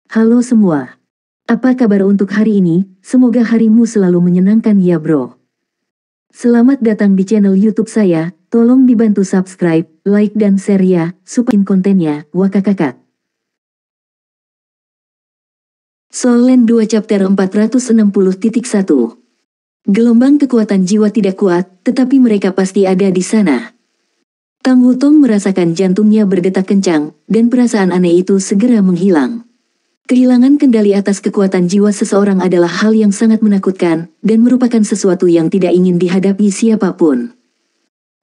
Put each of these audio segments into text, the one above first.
Halo semua. Apa kabar untuk hari ini? Semoga harimu selalu menyenangkan ya bro. Selamat datang di channel YouTube saya. Tolong dibantu subscribe, like dan share ya, supaya kontennya, wakakakak. Soul Land 2 Chapter 460.1. Gelombang kekuatan jiwa tidak kuat, tetapi mereka pasti ada di sana. Tang Wutong merasakan jantungnya berdetak kencang, dan perasaan aneh itu segera menghilang. Kehilangan kendali atas kekuatan jiwa seseorang adalah hal yang sangat menakutkan, dan merupakan sesuatu yang tidak ingin dihadapi siapapun.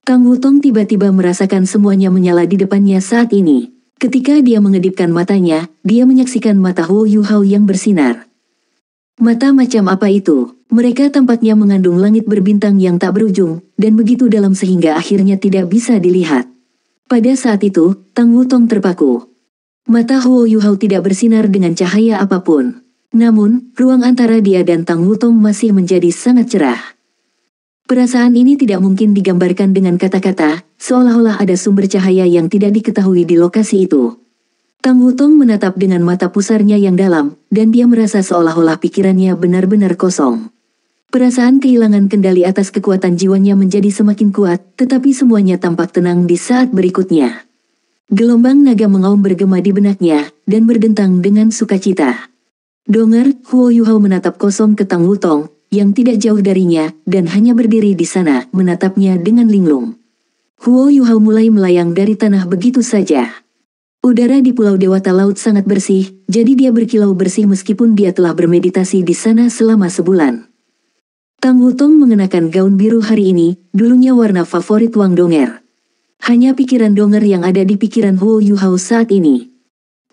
Tang Wutong tiba-tiba merasakan semuanya menyala di depannya saat ini. Ketika dia mengedipkan matanya, dia menyaksikan mata Huo Yuhao yang bersinar. Mata macam apa itu? Mereka tampaknya mengandung langit berbintang yang tak berujung, dan begitu dalam sehingga akhirnya tidak bisa dilihat. Pada saat itu, Tang Wutong terpaku. Mata Huo Yuhao tidak bersinar dengan cahaya apapun. Namun, ruang antara dia dan Tang Wutong masih menjadi sangat cerah. Perasaan ini tidak mungkin digambarkan dengan kata-kata, seolah-olah ada sumber cahaya yang tidak diketahui di lokasi itu. Tang Wutong menatap dengan mata pusarnya yang dalam, dan dia merasa seolah-olah pikirannya benar-benar kosong. Perasaan kehilangan kendali atas kekuatan jiwanya menjadi semakin kuat, tetapi semuanya tampak tenang di saat berikutnya. Gelombang naga mengaum bergema di benaknya, dan berdentang dengan sukacita. Dengar, Huo Yuhao menatap kosong ke Tang Wutong, yang tidak jauh darinya, dan hanya berdiri di sana, menatapnya dengan linglung. Huo Yuhao mulai melayang dari tanah begitu saja. Udara di Pulau Dewata Laut sangat bersih, jadi dia berkilau bersih meskipun dia telah bermeditasi di sana selama sebulan. Tang Wutong mengenakan gaun biru hari ini, dulunya warna favorit Wang Donger. Hanya pikiran Donger yang ada di pikiran Huo Yuhao saat ini.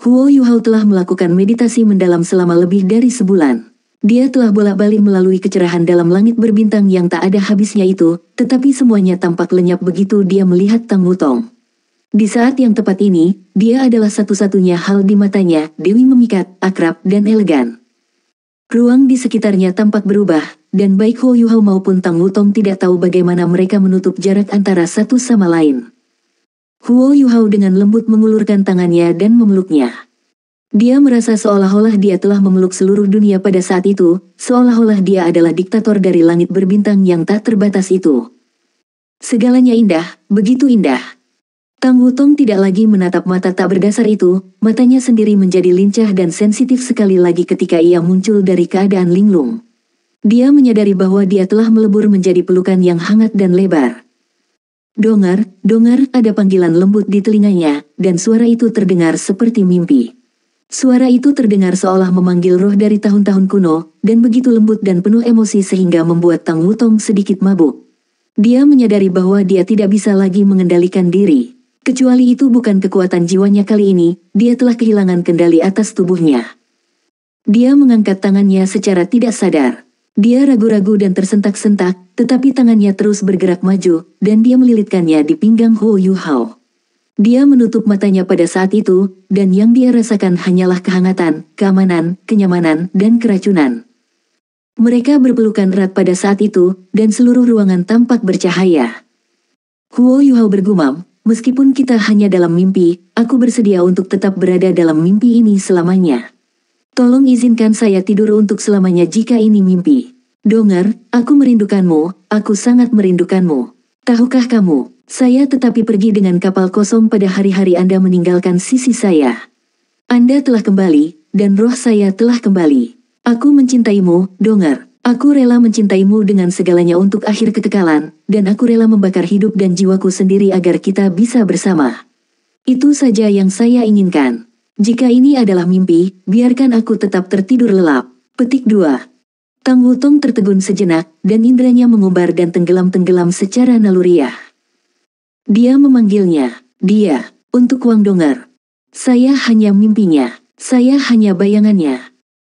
Huo Yuhao telah melakukan meditasi mendalam selama lebih dari sebulan. Dia telah bolak-balik melalui kecerahan dalam langit berbintang yang tak ada habisnya itu, tetapi semuanya tampak lenyap begitu dia melihat Tang Wutong. Di saat yang tepat ini, dia adalah satu-satunya hal di matanya, Dewi memikat, akrab, dan elegan. Ruang di sekitarnya tampak berubah, dan baik Huo Yuhao maupun Tang Wutong tidak tahu bagaimana mereka menutup jarak antara satu sama lain. Huo Yuhao dengan lembut mengulurkan tangannya dan memeluknya. Dia merasa seolah-olah dia telah memeluk seluruh dunia pada saat itu, seolah-olah dia adalah diktator dari langit berbintang yang tak terbatas itu. Segalanya indah, begitu indah. Tang Wutong tidak lagi menatap mata tak berdasar itu, matanya sendiri menjadi lincah dan sensitif sekali lagi ketika ia muncul dari keadaan linglung. Dia menyadari bahwa dia telah melebur menjadi pelukan yang hangat dan lebar. Dengar, ada panggilan lembut di telinganya, dan suara itu terdengar seperti mimpi. Suara itu terdengar seolah memanggil roh dari tahun-tahun kuno, dan begitu lembut dan penuh emosi sehingga membuat Tang Wutong sedikit mabuk. Dia menyadari bahwa dia tidak bisa lagi mengendalikan diri. Kecuali itu bukan kekuatan jiwanya kali ini, dia telah kehilangan kendali atas tubuhnya. Dia mengangkat tangannya secara tidak sadar. Dia ragu-ragu dan tersentak-sentak, tetapi tangannya terus bergerak maju, dan dia melilitkannya di pinggang Huo Yuhao. Dia menutup matanya pada saat itu, dan yang dia rasakan hanyalah kehangatan, keamanan, kenyamanan, dan keracunan. Mereka berpelukan erat pada saat itu, dan seluruh ruangan tampak bercahaya. Huo Yuhao bergumam, meskipun kita hanya dalam mimpi, aku bersedia untuk tetap berada dalam mimpi ini selamanya. Tolong izinkan saya tidur untuk selamanya jika ini mimpi. Dengar, aku merindukanmu, aku sangat merindukanmu. Tahukah kamu, saya tetapi pergi dengan kapal kosong pada hari-hari Anda meninggalkan sisi saya. Anda telah kembali, dan roh saya telah kembali. Aku mencintaimu, dengar. Aku rela mencintaimu dengan segalanya untuk akhir kekekalan, dan aku rela membakar hidup dan jiwaku sendiri agar kita bisa bersama. Itu saja yang saya inginkan. Jika ini adalah mimpi, biarkan aku tetap tertidur lelap. Petik 2. Tang Wutong tertegun sejenak, dan indranya mengumbar dan tenggelam-tenggelam secara naluriah. Dia memanggilnya, dia, untuk Wang Donger. Saya hanya mimpinya, saya hanya bayangannya.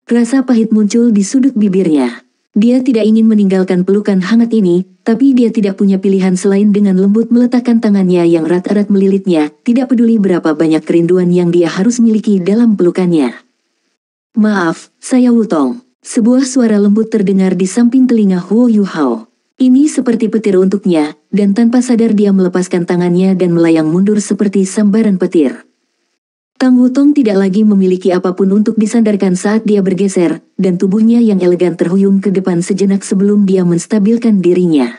Rasa pahit muncul di sudut bibirnya. Dia tidak ingin meninggalkan pelukan hangat ini, tapi dia tidak punya pilihan selain dengan lembut meletakkan tangannya yang erat-erat melilitnya, tidak peduli berapa banyak kerinduan yang dia harus miliki dalam pelukannya. Maaf, saya Wutong. Sebuah suara lembut terdengar di samping telinga Huo Yuhao. Ini seperti petir untuknya, dan tanpa sadar dia melepaskan tangannya dan melayang mundur seperti sambaran petir. Tang Wutong tidak lagi memiliki apapun untuk disandarkan saat dia bergeser, dan tubuhnya yang elegan terhuyung ke depan sejenak sebelum dia menstabilkan dirinya.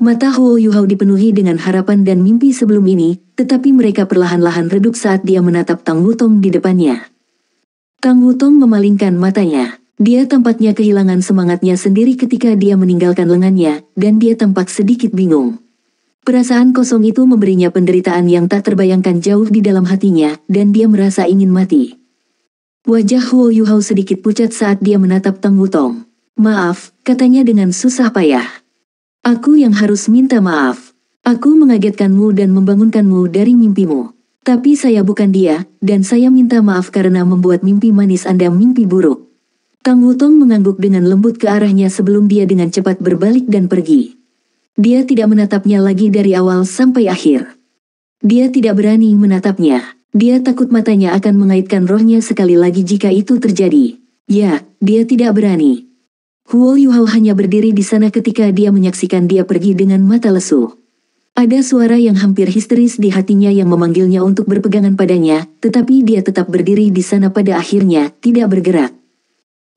Mata Huo Yuhao dipenuhi dengan harapan dan mimpi sebelum ini, tetapi mereka perlahan-lahan redup saat dia menatap Tang Wutong di depannya. Tang Wutong memalingkan matanya. Dia tampaknya kehilangan semangatnya sendiri ketika dia meninggalkan lengannya, dan dia tampak sedikit bingung. Perasaan kosong itu memberinya penderitaan yang tak terbayangkan jauh di dalam hatinya, dan dia merasa ingin mati. Wajah Huo Yuhao sedikit pucat saat dia menatap Tang Wutong. "Maaf," katanya dengan susah payah. "Aku yang harus minta maaf. Aku mengagetkanmu dan membangunkanmu dari mimpimu. Tapi saya bukan dia, dan saya minta maaf karena membuat mimpi manis Anda mimpi buruk." Tang Wutong mengangguk dengan lembut ke arahnya sebelum dia dengan cepat berbalik dan pergi. Dia tidak menatapnya lagi dari awal sampai akhir. Dia tidak berani menatapnya. Dia takut matanya akan mengaitkan rohnya sekali lagi jika itu terjadi. Ya, dia tidak berani. Huo Yuhao hanya berdiri di sana ketika dia menyaksikan dia pergi dengan mata lesu. Ada suara yang hampir histeris di hatinya yang memanggilnya untuk berpegangan padanya, tetapi dia tetap berdiri di sana pada akhirnya, tidak bergerak.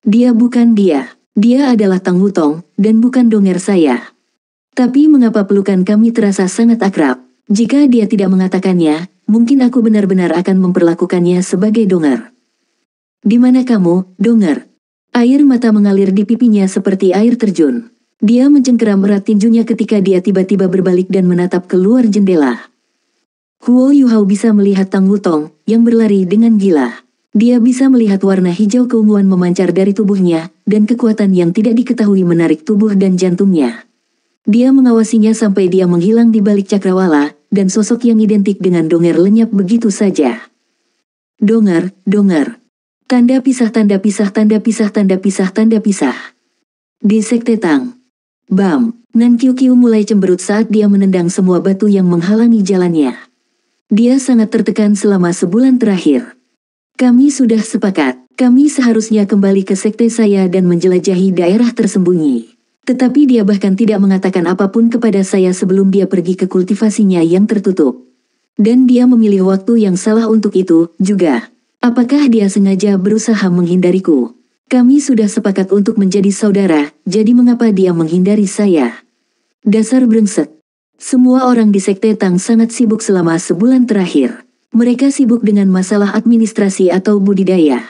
Dia bukan dia. Dia adalah Tang Wutong, dan bukan donger saya. Tapi mengapa pelukan kami terasa sangat akrab? Jika dia tidak mengatakannya, mungkin aku benar-benar akan memperlakukannya sebagai donger. "Di mana kamu, donger?" Air mata mengalir di pipinya seperti air terjun. Dia mencengkeram erat tinjunya ketika dia tiba-tiba berbalik dan menatap keluar jendela. Huo Yuhao bisa melihat Tang Wutong, yang berlari dengan gila. Dia bisa melihat warna hijau keunguan memancar dari tubuhnya, dan kekuatan yang tidak diketahui menarik tubuh dan jantungnya. Dia mengawasinya sampai dia menghilang di balik cakrawala, dan sosok yang identik dengan donger lenyap begitu saja. Donger, donger. Tanda pisah, tanda pisah, tanda pisah, tanda pisah, tanda pisah. Di Sekte Tang. Bam, Nan Qiu Qiu mulai cemberut saat dia menendang semua batu yang menghalangi jalannya. Dia sangat tertekan selama sebulan terakhir. "Kami sudah sepakat, kami seharusnya kembali ke sekte saya dan menjelajahi daerah tersembunyi. Tetapi dia bahkan tidak mengatakan apapun kepada saya sebelum dia pergi ke kultivasinya yang tertutup. Dan dia memilih waktu yang salah untuk itu, juga. Apakah dia sengaja berusaha menghindariku? Kami sudah sepakat untuk menjadi saudara, jadi mengapa dia menghindari saya? Dasar brengsek." Semua orang di Sekte Tang sangat sibuk selama sebulan terakhir. Mereka sibuk dengan masalah administrasi atau budidaya.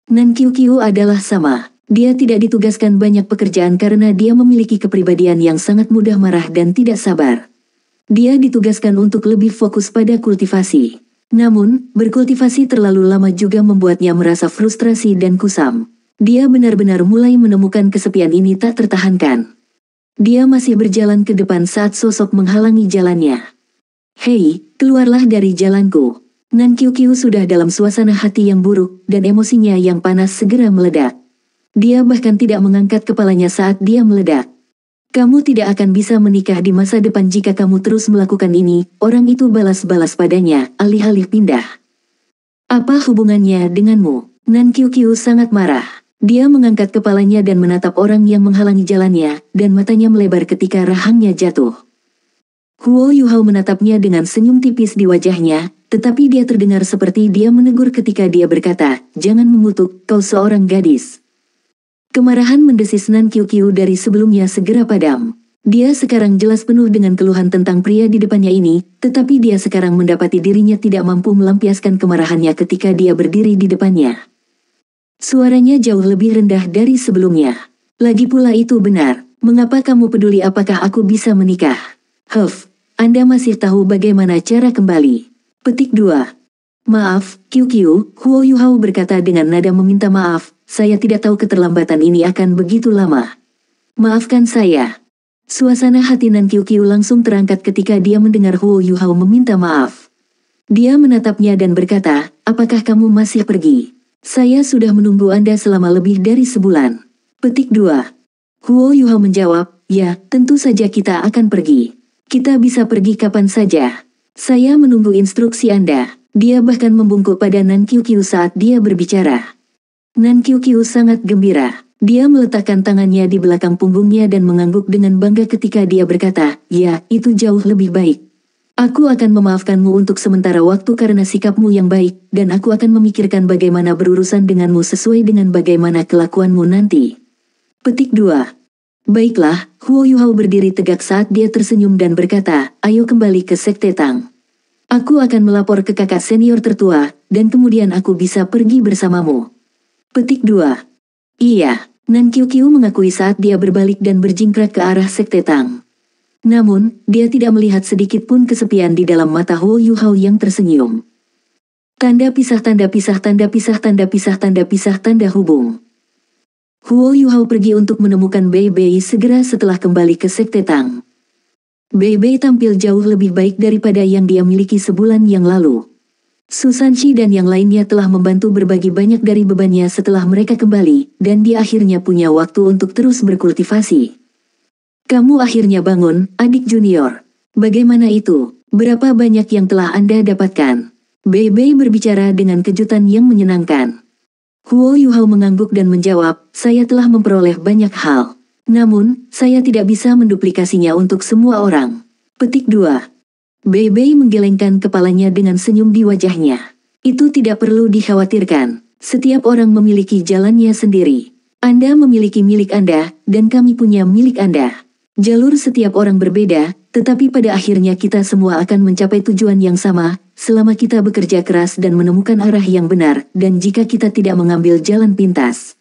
Nan Qiu Qiu adalah sama. Dia tidak ditugaskan banyak pekerjaan karena dia memiliki kepribadian yang sangat mudah marah dan tidak sabar. Dia ditugaskan untuk lebih fokus pada kultivasi. Namun, berkultivasi terlalu lama juga membuatnya merasa frustrasi dan kusam. Dia benar-benar mulai menemukan kesepian ini tak tertahankan. Dia masih berjalan ke depan saat sosok menghalangi jalannya. "Hei, keluarlah dari jalanku." Nan Qiu Qiu sudah dalam suasana hati yang buruk, dan emosinya yang panas segera meledak. Dia bahkan tidak mengangkat kepalanya saat dia meledak. "Kamu tidak akan bisa menikah di masa depan jika kamu terus melakukan ini," orang itu balas-balas padanya, alih-alih pindah. "Apa hubungannya denganmu?" Nan Qiu Qiu sangat marah. Dia mengangkat kepalanya dan menatap orang yang menghalangi jalannya, dan matanya melebar ketika rahangnya jatuh. Huo Yuhao menatapnya dengan senyum tipis di wajahnya, tetapi dia terdengar seperti dia menegur ketika dia berkata, "Jangan mengutuk, kau seorang gadis." Kemarahan mendesis Nan Qiu Qiu dari sebelumnya segera padam. Dia sekarang jelas penuh dengan keluhan tentang pria di depannya ini, tetapi dia sekarang mendapati dirinya tidak mampu melampiaskan kemarahannya ketika dia berdiri di depannya. Suaranya jauh lebih rendah dari sebelumnya. "Lagi pula itu benar, mengapa kamu peduli apakah aku bisa menikah? Anda masih tahu bagaimana cara kembali." Petik 2. "Maaf, Qiu Qiu," Huo Yuhao berkata dengan nada meminta maaf, "saya tidak tahu keterlambatan ini akan begitu lama. Maafkan saya." Suasana hati Nan Qiu Qiu langsung terangkat ketika dia mendengar Huo Yuhao meminta maaf. Dia menatapnya dan berkata, "Apakah kamu masih pergi? Saya sudah menunggu Anda selama lebih dari sebulan." Petik 2. Huo Yuhao menjawab, "Ya, tentu saja kita akan pergi. Kita bisa pergi kapan saja. Saya menunggu instruksi Anda." Dia bahkan membungkuk pada Nan Qiu Qiu saat dia berbicara. Nan Qiu Qiu sangat gembira. Dia meletakkan tangannya di belakang punggungnya dan mengangguk dengan bangga ketika dia berkata, "Ya, itu jauh lebih baik." Aku akan memaafkanmu untuk sementara waktu karena sikapmu yang baik, dan aku akan memikirkan bagaimana berurusan denganmu sesuai dengan bagaimana kelakuanmu nanti. Petik 2. Baiklah, Huo Yuhao berdiri tegak saat dia tersenyum dan berkata, ayo kembali ke Sekte Tang. Aku akan melapor ke kakak senior tertua, dan kemudian aku bisa pergi bersamamu. Petik 2. Iya, Nan Qiuqiu mengakui saat dia berbalik dan berjingkrak ke arah Sekte Tang. Namun, dia tidak melihat sedikit pun kesepian di dalam mata Huo Yuhao yang tersenyum. Tanda pisah tanda pisah tanda pisah tanda pisah tanda pisah tanda hubung. Huo Yuhao pergi untuk menemukan Bei Bei segera setelah kembali ke Sekte Tang. Bei Bei tampil jauh lebih baik daripada yang dia miliki sebulan yang lalu. Su Sanxi dan yang lainnya telah membantu berbagi banyak dari bebannya setelah mereka kembali, dan dia akhirnya punya waktu untuk terus berkultivasi. Kamu akhirnya bangun, adik junior. Bagaimana itu? Berapa banyak yang telah Anda dapatkan? Bei Bei berbicara dengan kejutan yang menyenangkan. Huo Yuhao mengangguk dan menjawab, saya telah memperoleh banyak hal. Namun, saya tidak bisa menduplikasinya untuk semua orang. Petik 2. Bei Bei menggelengkan kepalanya dengan senyum di wajahnya. Itu tidak perlu dikhawatirkan. Setiap orang memiliki jalannya sendiri. Anda memiliki milik Anda, dan kami punya milik Anda. Jalur setiap orang berbeda, tetapi pada akhirnya kita semua akan mencapai tujuan yang sama, selama kita bekerja keras dan menemukan arah yang benar, dan jika kita tidak mengambil jalan pintas.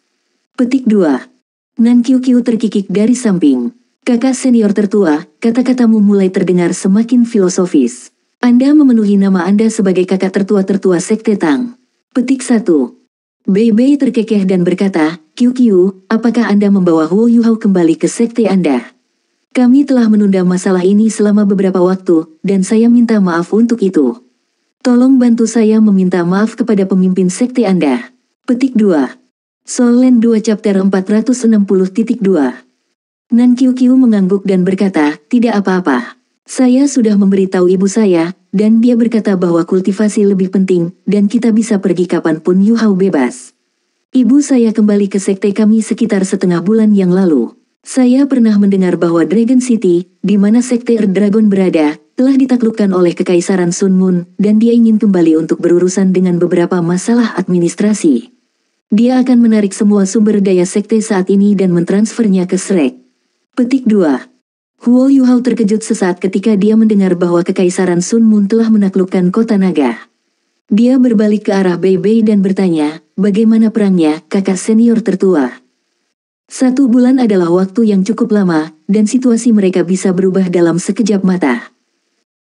Petik 2. Nan Qiuqiu terkikik dari samping. Kakak senior tertua, kata-katamu mulai terdengar semakin filosofis. Anda memenuhi nama Anda sebagai kakak tertua-tertua Sekte Tang. Petik 1. Bei Bei terkekeh dan berkata, Qiuqiu, apakah Anda membawa Huo Yuhao kembali ke sekte Anda? Kami telah menunda masalah ini selama beberapa waktu, dan saya minta maaf untuk itu. Tolong bantu saya meminta maaf kepada pemimpin sekte Anda. Petik 2. Solen 2 chapter 460.2. Nan Qiuqiu mengangguk dan berkata, tidak apa-apa. Saya sudah memberitahu ibu saya, dan dia berkata bahwa kultivasi lebih penting, dan kita bisa pergi kapanpun Yuhao bebas. Ibu saya kembali ke sekte kami sekitar setengah bulan yang lalu. Saya pernah mendengar bahwa Dragon City, di mana sekte Earth Dragon berada, telah ditaklukkan oleh Kekaisaran Sun Moon, dan dia ingin kembali untuk berurusan dengan beberapa masalah administrasi. Dia akan menarik semua sumber daya sekte saat ini dan mentransfernya ke Shrek. Petik 2. Huo Yuhao terkejut sesaat ketika dia mendengar bahwa Kekaisaran Sun Moon telah menaklukkan kota naga. Dia berbalik ke arah Bei Bei dan bertanya, bagaimana perangnya, kakak senior tertua? 1 bulan adalah waktu yang cukup lama, dan situasi mereka bisa berubah dalam sekejap mata.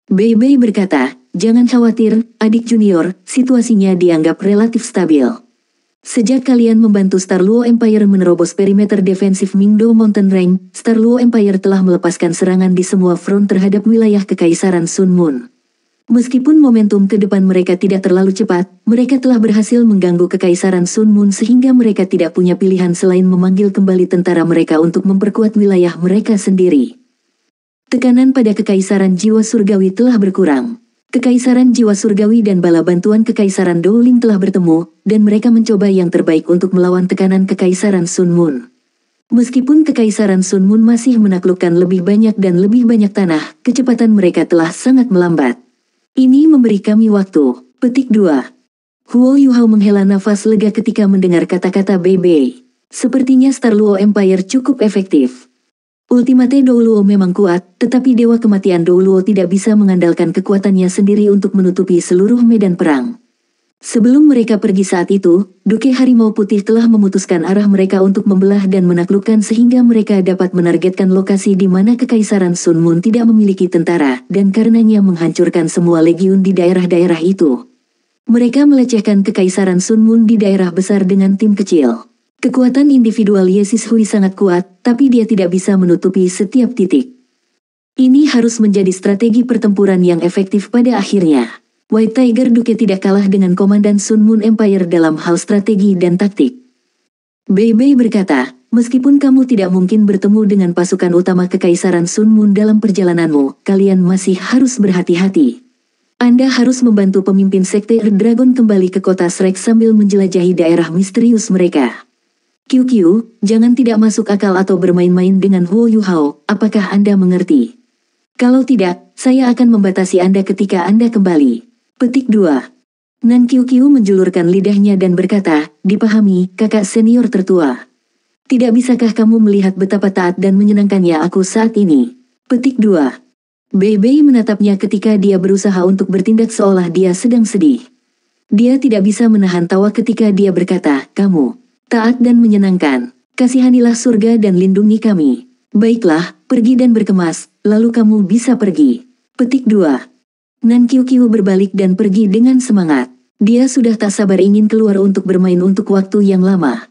Bei Bei berkata, jangan khawatir, adik junior, situasinya dianggap relatif stabil. Sejak kalian membantu Star Luo Empire menerobos perimeter defensif Mingdo Mountain Range, Star Luo Empire telah melepaskan serangan di semua front terhadap wilayah Kekaisaran Sun Moon. Meskipun momentum ke depan mereka tidak terlalu cepat, mereka telah berhasil mengganggu Kekaisaran Sun Moon sehingga mereka tidak punya pilihan selain memanggil kembali tentara mereka untuk memperkuat wilayah mereka sendiri. Tekanan pada Kekaisaran Jiwa Surgawi telah berkurang. Kekaisaran Jiwa Surgawi dan bala bantuan Kekaisaran Dowling telah bertemu, dan mereka mencoba yang terbaik untuk melawan tekanan Kekaisaran Sun Moon. Meskipun Kekaisaran Sun Moon masih menaklukkan lebih banyak dan lebih banyak tanah, kecepatan mereka telah sangat melambat. Ini memberi kami waktu. Petik 2. Huo Yuhao menghela nafas lega ketika mendengar kata-kata Bei Bei. Sepertinya Star Luo Empire cukup efektif. Ultimate Douluo memang kuat, tetapi Dewa Kematian Douluo tidak bisa mengandalkan kekuatannya sendiri untuk menutupi seluruh medan perang. Sebelum mereka pergi saat itu, Duke Harimau Putih telah memutuskan arah mereka untuk membelah dan menaklukkan sehingga mereka dapat menargetkan lokasi di mana Kekaisaran Sun Moon tidak memiliki tentara, dan karenanya menghancurkan semua legiun di daerah-daerah itu. Mereka melecehkan Kekaisaran Sun Moon di daerah besar dengan tim kecil. Kekuatan individual Ye Sishui sangat kuat, tapi dia tidak bisa menutupi setiap titik. Ini harus menjadi strategi pertempuran yang efektif pada akhirnya. White Tiger Duke tidak kalah dengan Komandan Sun Moon Empire dalam hal strategi dan taktik. Bei Bei berkata, meskipun kamu tidak mungkin bertemu dengan pasukan utama Kekaisaran Sun Moon dalam perjalananmu, kalian masih harus berhati-hati. Anda harus membantu pemimpin sekte Earth Dragon kembali ke kota Shrek sambil menjelajahi daerah misterius mereka. Qiuqiu, jangan tidak masuk akal atau bermain-main dengan Huo Yuhao, apakah Anda mengerti? Kalau tidak, saya akan membatasi Anda ketika Anda kembali. Petik 2. Nan Qiuqiu menjulurkan lidahnya dan berkata, dipahami, kakak senior tertua. Tidak bisakah kamu melihat betapa taat dan menyenangkannya aku saat ini? Petik 2. Bei Bei menatapnya ketika dia berusaha untuk bertindak seolah dia sedang sedih. Dia tidak bisa menahan tawa ketika dia berkata, kamu taat dan menyenangkan. Kasihanilah surga dan lindungi kami. Baiklah, pergi dan berkemas, lalu kamu bisa pergi. Petik 2. Nan Qiuqiu berbalik dan pergi dengan semangat. Dia sudah tak sabar ingin keluar untuk bermain untuk waktu yang lama.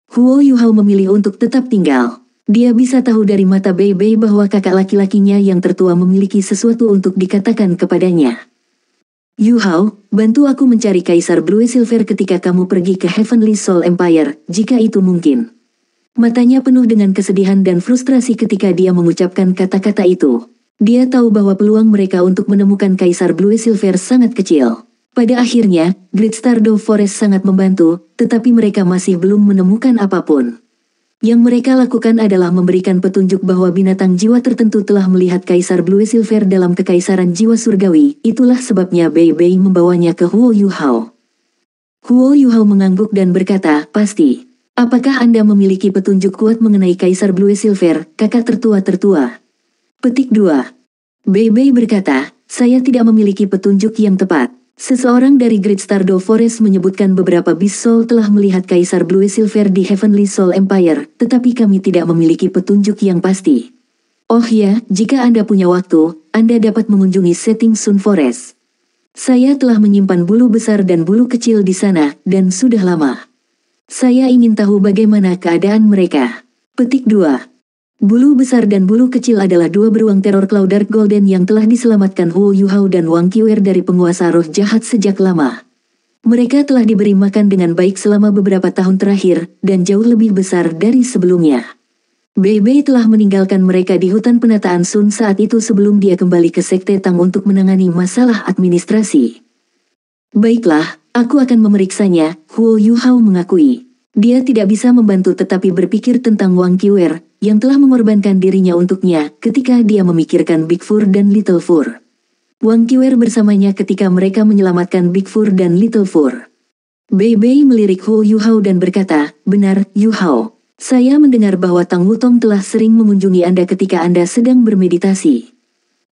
Huo Yuhao memilih untuk tetap tinggal. Dia bisa tahu dari mata Bei Bei bahwa kakak laki-lakinya yang tertua memiliki sesuatu untuk dikatakan kepadanya. Yuhao, bantu aku mencari Kaisar Blue Silver ketika kamu pergi ke Heavenly Soul Empire, jika itu mungkin. Matanya penuh dengan kesedihan dan frustrasi ketika dia mengucapkan kata-kata itu. Dia tahu bahwa peluang mereka untuk menemukan Kaisar Blue Silver sangat kecil. Pada akhirnya, Great Stardew Forest sangat membantu, tetapi mereka masih belum menemukan apapun. Yang mereka lakukan adalah memberikan petunjuk bahwa binatang jiwa tertentu telah melihat Kaisar Blue Silver dalam kekaisaran jiwa surgawi. Itulah sebabnya Bei Bei membawanya ke Huo Yuhao. Huo Yuhao mengangguk dan berkata, pasti. Apakah Anda memiliki petunjuk kuat mengenai Kaisar Blue Silver, kakak tertua-tertua? Petik 2. Bei Bei berkata, saya tidak memiliki petunjuk yang tepat. Seseorang dari Great Stardew Forest menyebutkan beberapa Beast Soul telah melihat Kaisar Blue Silver di Heavenly Soul Empire, tetapi kami tidak memiliki petunjuk yang pasti. Oh ya, jika Anda punya waktu, Anda dapat mengunjungi Setting Sun Forest. Saya telah menyimpan bulu besar dan bulu kecil di sana, dan sudah lama. Saya ingin tahu bagaimana keadaan mereka. Petik 2. Bulu besar dan bulu kecil adalah dua beruang teror Cloud Dark Golden yang telah diselamatkan Huo Yuhao dan Wang Qiuer dari penguasa roh jahat sejak lama. Mereka telah diberi makan dengan baik selama beberapa tahun terakhir, dan jauh lebih besar dari sebelumnya. Bei Bei telah meninggalkan mereka di hutan penataan Sun saat itu sebelum dia kembali ke Sekte Tang untuk menangani masalah administrasi. Baiklah, aku akan memeriksanya, Huo Yuhao mengakui. Dia tidak bisa membantu tetapi berpikir tentang Wang Qiuer, yang telah mengorbankan dirinya untuknya ketika dia memikirkan Big Four dan Little Four. Wang Qiuer bersamanya ketika mereka menyelamatkan Big Four dan Little Four. Bei Bei melirik Huo Yuhao dan berkata, benar, Yuhao. Saya mendengar bahwa Tang Wutong telah sering mengunjungi Anda ketika Anda sedang bermeditasi.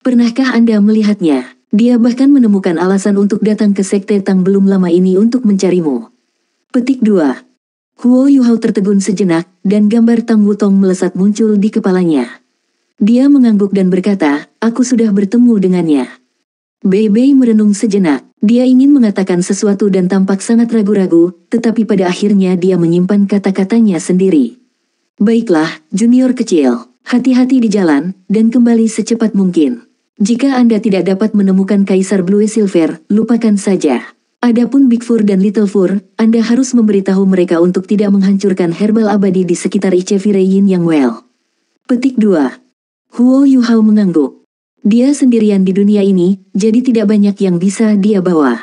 Pernahkah Anda melihatnya? Dia bahkan menemukan alasan untuk datang ke Sekte Tang belum lama ini untuk mencarimu. Petik 2. Huo Yuhao tertegun sejenak, dan gambar Tang Wutong melesat muncul di kepalanya. Dia mengangguk dan berkata, aku sudah bertemu dengannya. Bei Bei merenung sejenak. Dia ingin mengatakan sesuatu dan tampak sangat ragu-ragu, tetapi pada akhirnya dia menyimpan kata-katanya sendiri. Baiklah, junior kecil, hati-hati di jalan, dan kembali secepat mungkin. Jika Anda tidak dapat menemukan Kaisar Blue Silver, lupakan saja. Adapun Big Four dan Little Four, Anda harus memberitahu mereka untuk tidak menghancurkan herbal abadi di sekitar Ichevi Yin Yang Well. Petik 2. Huo Yuhao mengangguk. Dia sendirian di dunia ini, jadi tidak banyak yang bisa dia bawa.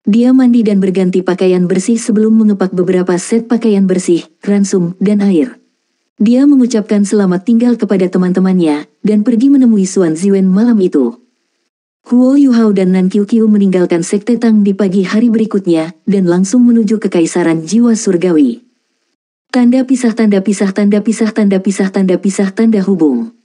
Dia mandi dan berganti pakaian bersih sebelum mengepak beberapa set pakaian bersih, ransum, dan air. Dia mengucapkan selamat tinggal kepada teman-temannya, dan pergi menemui Suan Ziwen malam itu. Huo Yuhao dan Nan Qiuqiu meninggalkan Sekte Tang di pagi hari berikutnya, dan langsung menuju ke Kekaisaran Jiwa Surgawi. Tanda pisah tanda pisah tanda pisah tanda pisah tanda pisah tanda hubung.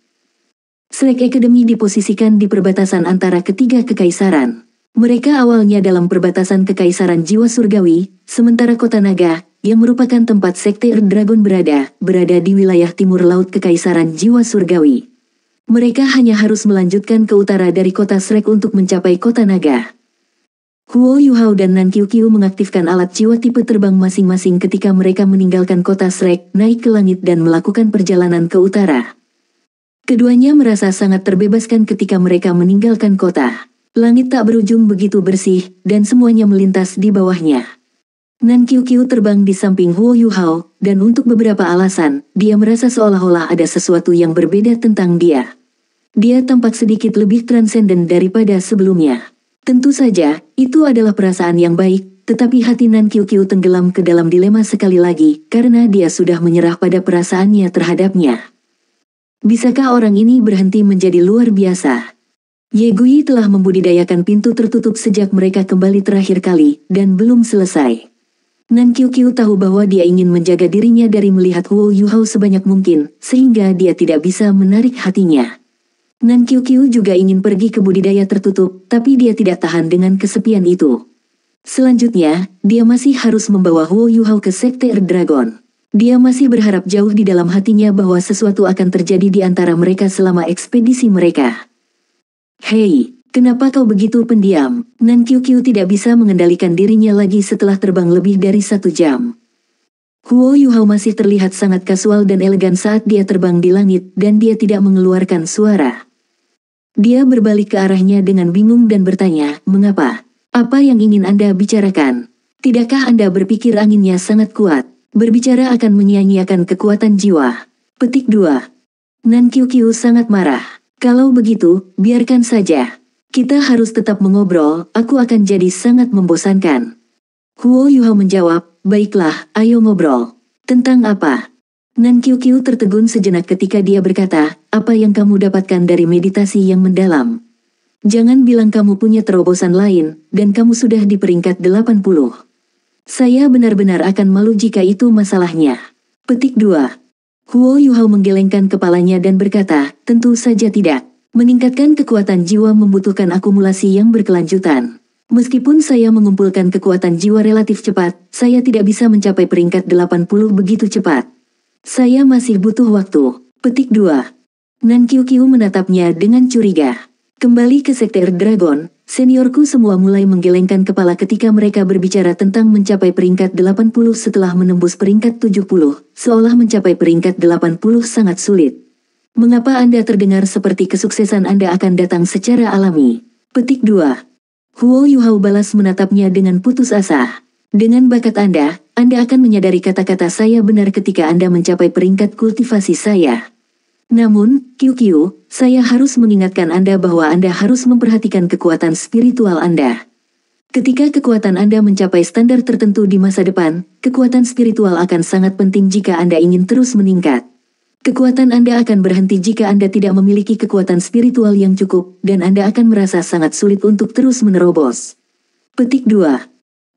Shrek Academy diposisikan di perbatasan antara ketiga kekaisaran. Mereka awalnya dalam perbatasan Kekaisaran Jiwa Surgawi, sementara Kota Naga, yang merupakan tempat Sekte Dragon berada di wilayah timur laut Kekaisaran Jiwa Surgawi. Mereka hanya harus melanjutkan ke utara dari kota Shrek untuk mencapai Kota Naga. Huo Yuhao dan Nan Qiuqiu mengaktifkan alat jiwa tipe terbang masing-masing ketika mereka meninggalkan kota Shrek, naik ke langit dan melakukan perjalanan ke utara. Keduanya merasa sangat terbebaskan ketika mereka meninggalkan kota. Langit tak berujung begitu bersih, dan semuanya melintas di bawahnya. Nan Qiuqiu terbang di samping Huo Yuhao, dan untuk beberapa alasan, dia merasa seolah-olah ada sesuatu yang berbeda tentang dia. Dia tampak sedikit lebih transenden daripada sebelumnya. Tentu saja, itu adalah perasaan yang baik, tetapi hati Nan Qiuqiu tenggelam ke dalam dilema sekali lagi, karena dia sudah menyerah pada perasaannya terhadapnya. Bisakah orang ini berhenti menjadi luar biasa? Ye Gui telah membudidayakan pintu tertutup sejak mereka kembali terakhir kali, dan belum selesai. Nan Qiu tahu bahwa dia ingin menjaga dirinya dari melihat Huo Yuhao sebanyak mungkin, sehingga dia tidak bisa menarik hatinya. Nan Qiu juga ingin pergi ke budidaya tertutup, tapi dia tidak tahan dengan kesepian itu. Selanjutnya, dia masih harus membawa Huo Yuhao ke Sekte Dragon. Dia masih berharap jauh di dalam hatinya bahwa sesuatu akan terjadi di antara mereka selama ekspedisi mereka. Hei, kenapa kau begitu pendiam? Nan Qiu tidak bisa mengendalikan dirinya lagi setelah terbang lebih dari 1 jam. Huo Yuhao masih terlihat sangat kasual dan elegan saat dia terbang di langit dan dia tidak mengeluarkan suara. Dia berbalik ke arahnya dengan bingung dan bertanya, "Mengapa? Apa yang ingin Anda bicarakan? Tidakkah Anda berpikir anginnya sangat kuat? Berbicara akan menyia-nyiakan kekuatan jiwa." Petik 2. Nan Qiu sangat marah. "Kalau begitu, biarkan saja. Kita harus tetap mengobrol, aku akan jadi sangat membosankan." Huo Yuhao menjawab, "Baiklah, ayo ngobrol." "Tentang apa?" Nan Qiu tertegun sejenak ketika dia berkata, "Apa yang kamu dapatkan dari meditasi yang mendalam? Jangan bilang kamu punya terobosan lain, dan kamu sudah di peringkat 80. Saya benar-benar akan malu jika itu masalahnya." Petik 2. Huo Yuhao menggelengkan kepalanya dan berkata, "Tentu saja tidak. Meningkatkan kekuatan jiwa membutuhkan akumulasi yang berkelanjutan. Meskipun saya mengumpulkan kekuatan jiwa relatif cepat, saya tidak bisa mencapai peringkat 80 begitu cepat. Saya masih butuh waktu." Petik 2. Nan Qiu menatapnya dengan curiga. "Kembali ke Sekte Dragon, seniorku semua mulai menggelengkan kepala ketika mereka berbicara tentang mencapai peringkat 80 setelah menembus peringkat 70, seolah mencapai peringkat 80 sangat sulit. Mengapa Anda terdengar seperti kesuksesan Anda akan datang secara alami?" Petik 2. Huo Yuhao balas menatapnya dengan putus asa. "Dengan bakat Anda akan menyadari kata-kata saya benar ketika Anda mencapai peringkat kultivasi saya. Namun, Qiu, saya harus mengingatkan Anda bahwa Anda harus memperhatikan kekuatan spiritual Anda. Ketika kekuatan Anda mencapai standar tertentu di masa depan, kekuatan spiritual akan sangat penting jika Anda ingin terus meningkat. Kekuatan Anda akan berhenti jika Anda tidak memiliki kekuatan spiritual yang cukup, dan Anda akan merasa sangat sulit untuk terus menerobos." Petik 2.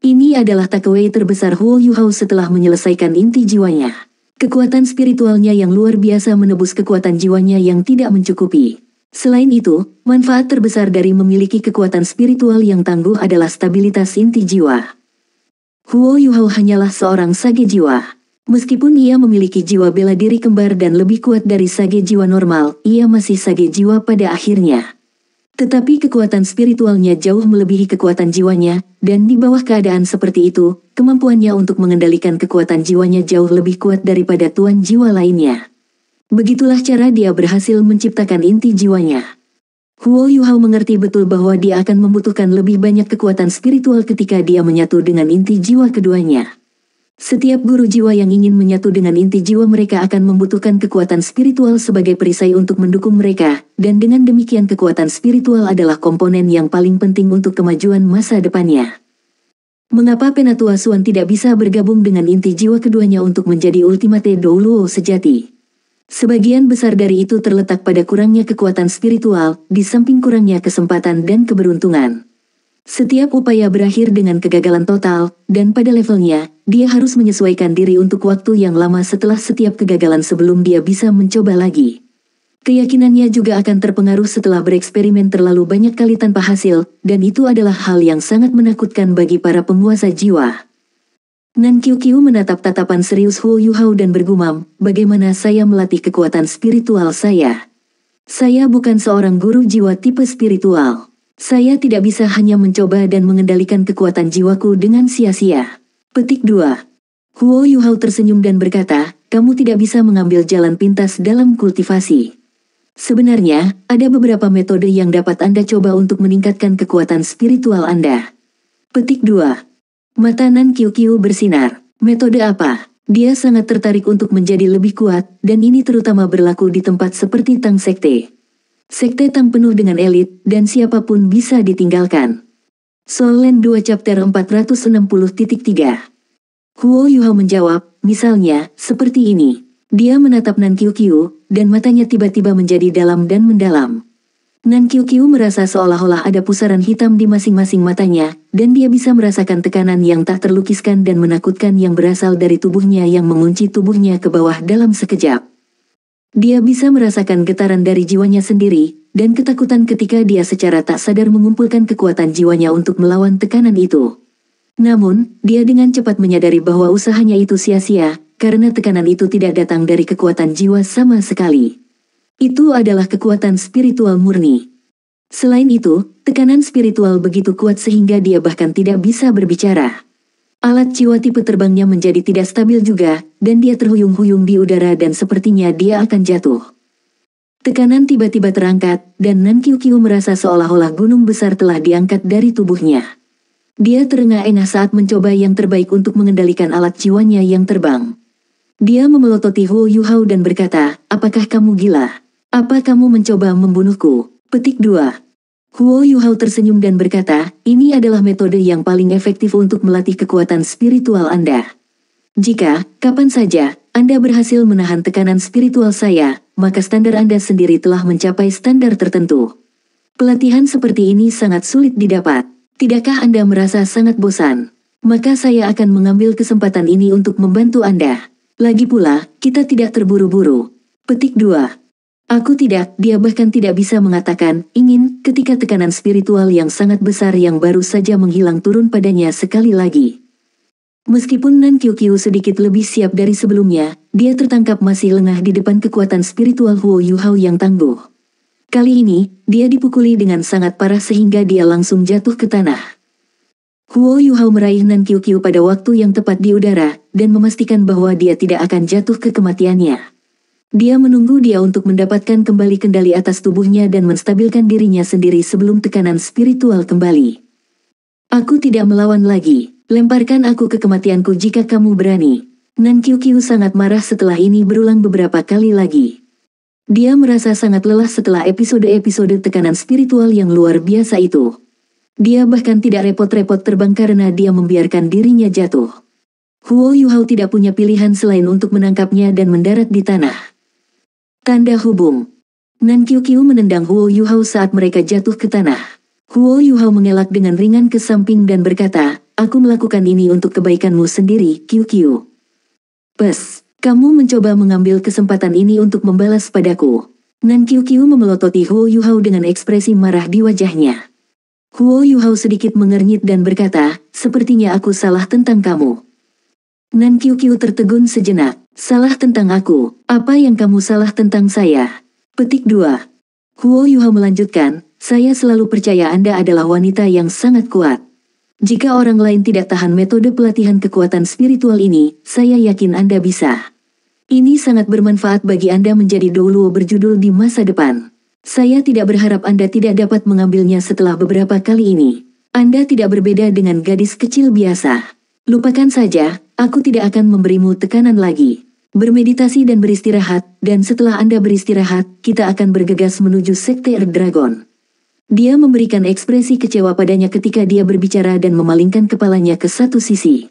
Ini adalah takeaway terbesar Huo Yuhao setelah menyelesaikan inti jiwanya. Kekuatan spiritualnya yang luar biasa menebus kekuatan jiwanya yang tidak mencukupi. Selain itu, manfaat terbesar dari memiliki kekuatan spiritual yang tangguh adalah stabilitas inti jiwa. Huo Yuhao hanyalah seorang sage jiwa. Meskipun ia memiliki jiwa bela diri kembar dan lebih kuat dari sage jiwa normal, ia masih sage jiwa pada akhirnya. Tetapi kekuatan spiritualnya jauh melebihi kekuatan jiwanya, dan di bawah keadaan seperti itu, kemampuannya untuk mengendalikan kekuatan jiwanya jauh lebih kuat daripada tuan jiwa lainnya. Begitulah cara dia berhasil menciptakan inti jiwanya. Huo Yuhao mengerti betul bahwa dia akan membutuhkan lebih banyak kekuatan spiritual ketika dia menyatu dengan inti jiwa keduanya. Setiap guru jiwa yang ingin menyatu dengan inti jiwa mereka akan membutuhkan kekuatan spiritual sebagai perisai untuk mendukung mereka, dan dengan demikian kekuatan spiritual adalah komponen yang paling penting untuk kemajuan masa depannya. Mengapa Penatua Suan tidak bisa bergabung dengan inti jiwa keduanya untuk menjadi Ultimate Douluo sejati? Sebagian besar dari itu terletak pada kurangnya kekuatan spiritual, di samping kurangnya kesempatan dan keberuntungan. Setiap upaya berakhir dengan kegagalan total, dan pada levelnya, dia harus menyesuaikan diri untuk waktu yang lama setelah setiap kegagalan sebelum dia bisa mencoba lagi. Keyakinannya juga akan terpengaruh setelah bereksperimen terlalu banyak kali tanpa hasil, dan itu adalah hal yang sangat menakutkan bagi para penguasa jiwa. Nan Qiu menatap tatapan serius Huo Yuhao dan bergumam, "Bagaimana saya melatih kekuatan spiritual saya? Saya bukan seorang guru jiwa tipe spiritual. Saya tidak bisa hanya mencoba dan mengendalikan kekuatan jiwaku dengan sia-sia." Petik 2. Huo Yuhao tersenyum dan berkata, "Kamu tidak bisa mengambil jalan pintas dalam kultivasi. Sebenarnya, ada beberapa metode yang dapat Anda coba untuk meningkatkan kekuatan spiritual Anda." Petik 2. Mata Nan Qiu bersinar. "Metode apa?" Dia sangat tertarik untuk menjadi lebih kuat, dan ini terutama berlaku di tempat seperti Tang Sekte. Sekte Tang penuh dengan elit, dan siapapun bisa ditinggalkan. Soul Land 2 Chapter 460.3. Huo Yuhao menjawab, "Misalnya, seperti ini." Dia menatap Nan Qiu, dan matanya tiba-tiba menjadi dalam dan mendalam. Nan Qiuqiu merasa seolah-olah ada pusaran hitam di masing-masing matanya, dan dia bisa merasakan tekanan yang tak terlukiskan dan menakutkan yang berasal dari tubuhnya yang mengunci tubuhnya ke bawah dalam sekejap. Dia bisa merasakan getaran dari jiwanya sendiri, dan ketakutan ketika dia secara tak sadar mengumpulkan kekuatan jiwanya untuk melawan tekanan itu. Namun, dia dengan cepat menyadari bahwa usahanya itu sia-sia, karena tekanan itu tidak datang dari kekuatan jiwa sama sekali. Itu adalah kekuatan spiritual murni. Selain itu, tekanan spiritual begitu kuat sehingga dia bahkan tidak bisa berbicara. Alat jiwa tipe terbangnya menjadi tidak stabil juga, dan dia terhuyung-huyung di udara dan sepertinya dia akan jatuh. Tekanan tiba-tiba terangkat, dan Nan Qiuqiu merasa seolah-olah gunung besar telah diangkat dari tubuhnya. Dia terengah-engah saat mencoba yang terbaik untuk mengendalikan alat jiwanya yang terbang. Dia memelototi Huo Yuhao dan berkata, "Apakah kamu gila? Apa kamu mencoba membunuhku?" Petik 2. Huo Yuhao tersenyum dan berkata, "Ini adalah metode yang paling efektif untuk melatih kekuatan spiritual Anda. Jika, kapan saja, Anda berhasil menahan tekanan spiritual saya, maka standar Anda sendiri telah mencapai standar tertentu. Pelatihan seperti ini sangat sulit didapat. Tidakkah Anda merasa sangat bosan? Maka saya akan mengambil kesempatan ini untuk membantu Anda. Lagi pula, kita tidak terburu-buru." Petik 2. Aku tidak, dia bahkan tidak bisa mengatakan, ingin, ketika tekanan spiritual yang sangat besar yang baru saja menghilang turun padanya sekali lagi. Meskipun Nan Qiuqiu sedikit lebih siap dari sebelumnya, dia tertangkap masih lengah di depan kekuatan spiritual Huo Yuhao yang tangguh. Kali ini, dia dipukuli dengan sangat parah sehingga dia langsung jatuh ke tanah. Huo Yuhao meraih Nan Qiuqiu pada waktu yang tepat di udara, dan memastikan bahwa dia tidak akan jatuh ke kematiannya. Dia menunggu dia untuk mendapatkan kembali kendali atas tubuhnya dan menstabilkan dirinya sendiri sebelum tekanan spiritual kembali. "Aku tidak melawan lagi, lemparkan aku ke kematianku jika kamu berani." Nan Qiuqiu sangat marah setelah ini berulang beberapa kali lagi. Dia merasa sangat lelah setelah episode-episode tekanan spiritual yang luar biasa itu. Dia bahkan tidak repot-repot terbang karena dia membiarkan dirinya jatuh. Huo Yuhao tidak punya pilihan selain untuk menangkapnya dan mendarat di tanah. Tanda hubung. Nan Qiuqiu menendang Huo Yuhao saat mereka jatuh ke tanah. Huo Yuhao mengelak dengan ringan ke samping dan berkata, "Aku melakukan ini untuk kebaikanmu sendiri, Qiuqiu. Pes, kamu mencoba mengambil kesempatan ini untuk membalas padaku." Nan Qiuqiu memelototi Huo Yuhao dengan ekspresi marah di wajahnya. Huo Yuhao sedikit mengernyit dan berkata, "Sepertinya aku salah tentang kamu." Nan Qiuqiu tertegun sejenak. "Salah tentang aku, apa yang kamu salah tentang saya?" Petik 2. Huo Yuhao melanjutkan, "Saya selalu percaya Anda adalah wanita yang sangat kuat. Jika orang lain tidak tahan metode pelatihan kekuatan spiritual ini, saya yakin Anda bisa. Ini sangat bermanfaat bagi Anda menjadi douluo berjudul di masa depan. Saya tidak berharap Anda tidak dapat mengambilnya setelah beberapa kali ini. Anda tidak berbeda dengan gadis kecil biasa. Lupakan saja, aku tidak akan memberimu tekanan lagi. Bermeditasi dan beristirahat, dan setelah Anda beristirahat, kita akan bergegas menuju Sekte Earth Dragon." Dia memberikan ekspresi kecewa padanya ketika dia berbicara dan memalingkan kepalanya ke satu sisi.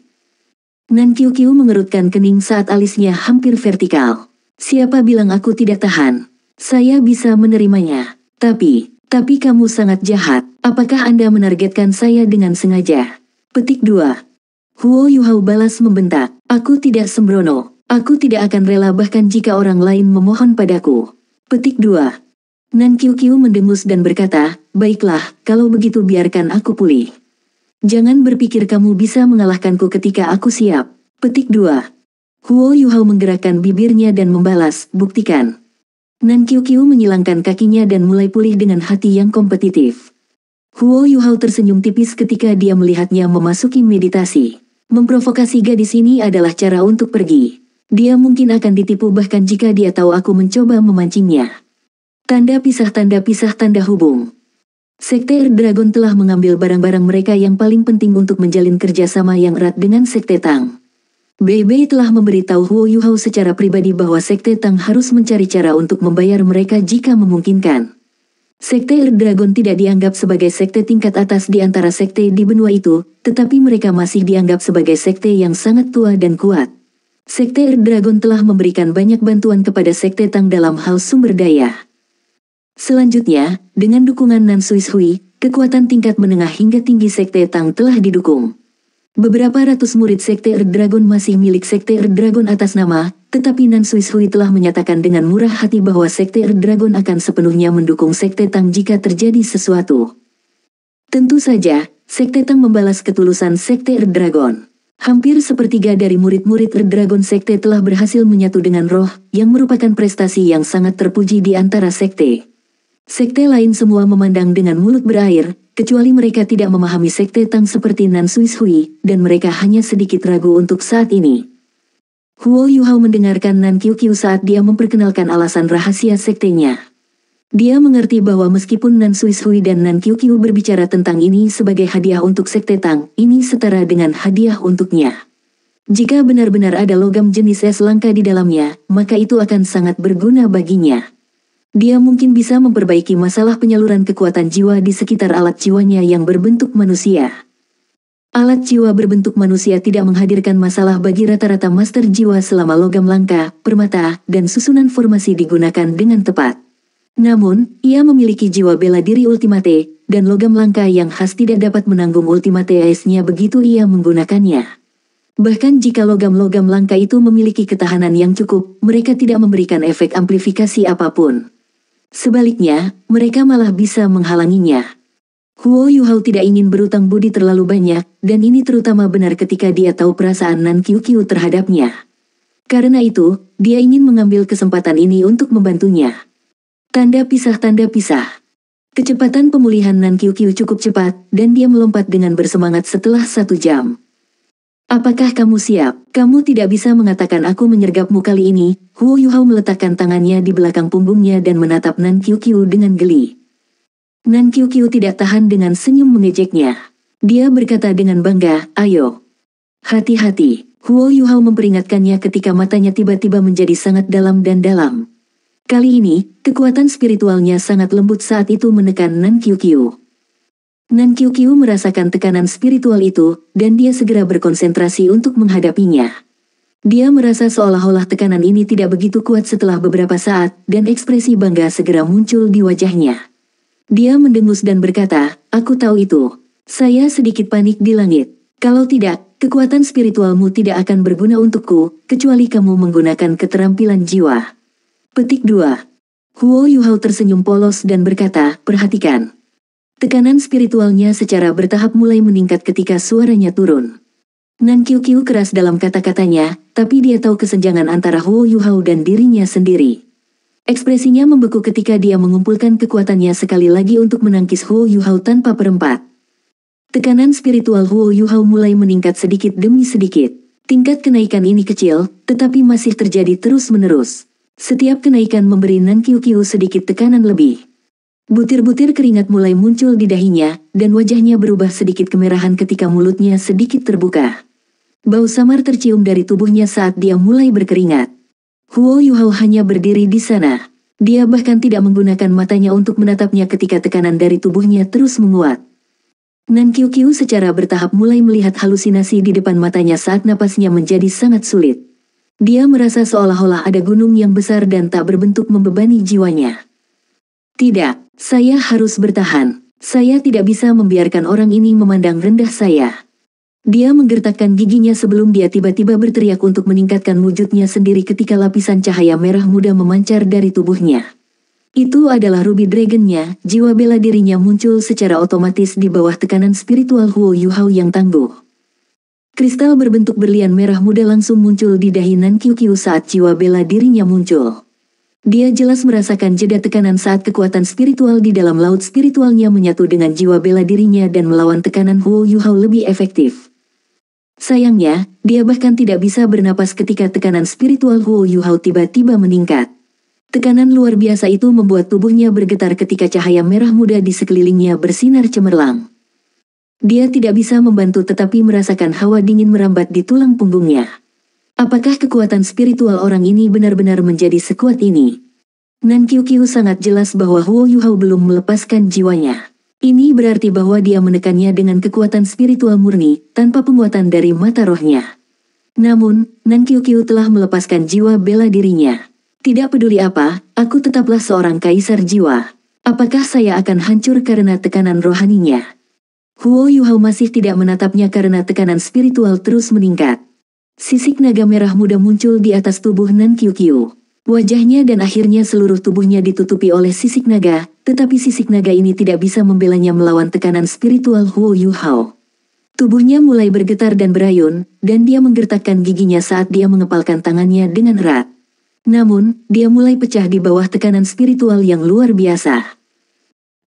Nan Qiuqiu mengerutkan kening saat alisnya hampir vertikal. "Siapa bilang aku tidak tahan? Saya bisa menerimanya. Tapi kamu sangat jahat. Apakah Anda menargetkan saya dengan sengaja?" Petik 2. Huo Yuhao balas membentak, "Aku tidak sembrono. Aku tidak akan rela bahkan jika orang lain memohon padaku." Petik 2. Nan Qiuqiu mendengus dan berkata, "Baiklah, kalau begitu biarkan aku pulih. Jangan berpikir kamu bisa mengalahkanku ketika aku siap." Petik 2. Huo Yuhao menggerakkan bibirnya dan membalas, "Buktikan." Nan Qiuqiu menyilangkan kakinya dan mulai pulih dengan hati yang kompetitif. Huo Yuhao tersenyum tipis ketika dia melihatnya memasuki meditasi. Memprovokasi gadis ini adalah cara untuk pergi. Dia mungkin akan ditipu bahkan jika dia tahu aku mencoba memancingnya. Tanda pisah tanda hubung. Sekte Earth Dragon telah mengambil barang-barang mereka yang paling penting untuk menjalin kerjasama yang erat dengan Sekte Tang. Bei Bei telah memberitahu Huo Yuhao secara pribadi bahwa Sekte Tang harus mencari cara untuk membayar mereka jika memungkinkan. Sekte Earth Dragon tidak dianggap sebagai sekte tingkat atas di antara sekte di benua itu, tetapi mereka masih dianggap sebagai sekte yang sangat tua dan kuat. Sekte Earth Dragon telah memberikan banyak bantuan kepada Sekte Tang dalam hal sumber daya. Selanjutnya, dengan dukungan Nan Suis Hui, kekuatan tingkat menengah hingga tinggi Sekte Tang telah didukung. Beberapa ratus murid Sekte Earth Dragon masih milik Sekte Earth Dragon atas nama, tetapi Nan Suis Hui telah menyatakan dengan murah hati bahwa Sekte Earth Dragon akan sepenuhnya mendukung Sekte Tang jika terjadi sesuatu. Tentu saja, Sekte Tang membalas ketulusan Sekte Earth Dragon. Hampir sepertiga dari murid-murid Earth Dragon Sekte telah berhasil menyatu dengan roh, yang merupakan prestasi yang sangat terpuji di antara sekte. Sekte lain semua memandang dengan mulut berair, kecuali mereka tidak memahami Sekte Tang seperti Nan Suis Hui, dan mereka hanya sedikit ragu untuk saat ini. Huo Yuhao mendengarkan Nan Qiuqiu saat dia memperkenalkan alasan rahasia sektenya. Dia mengerti bahwa meskipun Nan Suis Hui dan Nan Qiuqiu berbicara tentang ini sebagai hadiah untuk Sekte Tang, ini setara dengan hadiah untuknya. Jika benar-benar ada logam jenis es langka di dalamnya, maka itu akan sangat berguna baginya. Dia mungkin bisa memperbaiki masalah penyaluran kekuatan jiwa di sekitar alat jiwanya yang berbentuk manusia. Alat jiwa berbentuk manusia tidak menghadirkan masalah bagi rata-rata master jiwa selama logam langka, permata, dan susunan formasi digunakan dengan tepat. Namun, ia memiliki jiwa bela diri ultimate, dan logam langka yang khas tidak dapat menanggung ultimate es-nya begitu ia menggunakannya. Bahkan jika logam-logam langka itu memiliki ketahanan yang cukup, mereka tidak memberikan efek amplifikasi apapun. Sebaliknya, mereka malah bisa menghalanginya. Huo Yuhao tidak ingin berutang budi terlalu banyak, dan ini terutama benar ketika dia tahu perasaan Nan Qiuqiu terhadapnya. Karena itu, dia ingin mengambil kesempatan ini untuk membantunya. Tanda pisah. Kecepatan pemulihan Nan Qiuqiu cukup cepat, dan dia melompat dengan bersemangat setelah 1 jam. Apakah kamu siap? Kamu tidak bisa mengatakan aku menyergapmu kali ini. Huo Yuhao meletakkan tangannya di belakang punggungnya dan menatap Nan Qiuqiu dengan geli. Nan Qiuqiu tidak tahan dengan senyum mengejeknya. Dia berkata dengan bangga, ayo. Hati-hati. Huo Yuhao memperingatkannya ketika matanya tiba-tiba menjadi sangat dalam dan dalam. Kali ini, kekuatan spiritualnya sangat lembut saat itu menekan Nan Qiuqiu. Nan Qiuqiu merasakan tekanan spiritual itu, dan dia segera berkonsentrasi untuk menghadapinya. Dia merasa seolah-olah tekanan ini tidak begitu kuat setelah beberapa saat, dan ekspresi bangga segera muncul di wajahnya. Dia mendengus dan berkata, aku tahu itu. Saya sedikit panik di langit. Kalau tidak, kekuatan spiritualmu tidak akan berguna untukku, kecuali kamu menggunakan keterampilan jiwa. Petik 2. Huo Yuhao tersenyum polos dan berkata, perhatikan. Tekanan spiritualnya secara bertahap mulai meningkat ketika suaranya turun. Nan Qiuqiu keras dalam kata-katanya, tapi dia tahu kesenjangan antara Huo Yuhao dan dirinya sendiri. Ekspresinya membeku ketika dia mengumpulkan kekuatannya sekali lagi untuk menangkis Huo Yuhao tanpa perempat. Tekanan spiritual Huo Yuhao mulai meningkat sedikit demi sedikit. Tingkat kenaikan ini kecil, tetapi masih terjadi terus-menerus. Setiap kenaikan memberi Nan Qiuqiu sedikit tekanan lebih. Butir-butir keringat mulai muncul di dahinya, dan wajahnya berubah sedikit kemerahan ketika mulutnya sedikit terbuka. Bau samar tercium dari tubuhnya saat dia mulai berkeringat. Huo Yuhao hanya berdiri di sana. Dia bahkan tidak menggunakan matanya untuk menatapnya ketika tekanan dari tubuhnya terus menguat. Nan Qiuqiu secara bertahap mulai melihat halusinasi di depan matanya saat napasnya menjadi sangat sulit. Dia merasa seolah-olah ada gunung yang besar dan tak berbentuk membebani jiwanya. Tidak. Saya harus bertahan. Saya tidak bisa membiarkan orang ini memandang rendah saya. Dia menggertakkan giginya sebelum dia tiba-tiba berteriak untuk meningkatkan wujudnya sendiri ketika lapisan cahaya merah muda memancar dari tubuhnya. Itu adalah Ruby Dragon-nya, jiwa bela dirinya muncul secara otomatis di bawah tekanan spiritual Huo Yuhao yang tangguh. Kristal berbentuk berlian merah muda langsung muncul di dahi Nan Qiuqiu saat jiwa bela dirinya muncul. Dia jelas merasakan jeda tekanan saat kekuatan spiritual di dalam laut spiritualnya menyatu dengan jiwa bela dirinya dan melawan tekanan Huo Yuhao lebih efektif. Sayangnya, dia bahkan tidak bisa bernapas ketika tekanan spiritual Huo Yuhao tiba-tiba meningkat. Tekanan luar biasa itu membuat tubuhnya bergetar ketika cahaya merah muda di sekelilingnya bersinar cemerlang. Dia tidak bisa membantu tetapi merasakan hawa dingin merambat di tulang punggungnya. Apakah kekuatan spiritual orang ini benar-benar menjadi sekuat ini? Nan Qiuqiu sangat jelas bahwa Huo Yuhao belum melepaskan jiwanya. Ini berarti bahwa dia menekannya dengan kekuatan spiritual murni, tanpa penguatan dari mata rohnya. Namun, Nan Qiuqiu telah melepaskan jiwa bela dirinya. Tidak peduli apa, aku tetaplah seorang kaisar jiwa. Apakah saya akan hancur karena tekanan rohaninya? Huo Yuhao masih tidak menatapnya karena tekanan spiritual terus meningkat. Sisik naga merah muda muncul di atas tubuh Nan Qiuqiu. Wajahnya dan akhirnya seluruh tubuhnya ditutupi oleh sisik naga, tetapi sisik naga ini tidak bisa membelanya melawan tekanan spiritual Huo Yuhao. Tubuhnya mulai bergetar dan berayun, dan dia menggertakkan giginya saat dia mengepalkan tangannya dengan erat. Namun, dia mulai pecah di bawah tekanan spiritual yang luar biasa.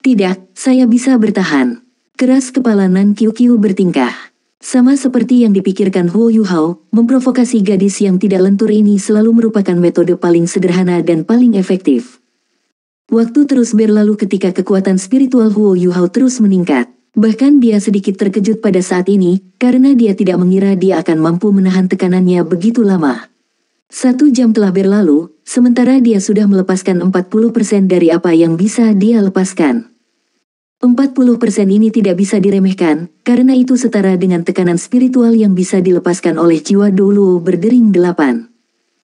Tidak, saya bisa bertahan. Keras kepala Nan Qiuqiu bertingkah. Sama seperti yang dipikirkan Huo Yuhao, memprovokasi gadis yang tidak lentur ini selalu merupakan metode paling sederhana dan paling efektif. Waktu terus berlalu ketika kekuatan spiritual Huo Yuhao terus meningkat. Bahkan dia sedikit terkejut pada saat ini, karena dia tidak mengira dia akan mampu menahan tekanannya begitu lama. 1 jam telah berlalu, sementara dia sudah melepaskan 40% dari apa yang bisa dia lepaskan. 40% ini tidak bisa diremehkan, karena itu setara dengan tekanan spiritual yang bisa dilepaskan oleh jiwa Douluo berdering 8.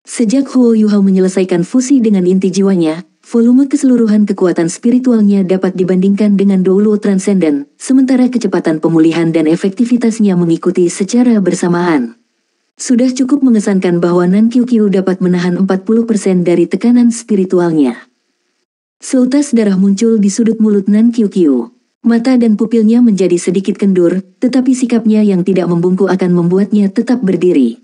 Sejak Huo Yuhao menyelesaikan fusi dengan inti jiwanya, volume keseluruhan kekuatan spiritualnya dapat dibandingkan dengan Douluo Transcendent, sementara kecepatan pemulihan dan efektivitasnya mengikuti secara bersamaan. Sudah cukup mengesankan bahwa Nan Qiuqiu dapat menahan 40% dari tekanan spiritualnya. Seutas darah muncul di sudut mulut Nan Qiuqiu. Mata dan pupilnya menjadi sedikit kendur, tetapi sikapnya yang tidak membungkuk akan membuatnya tetap berdiri.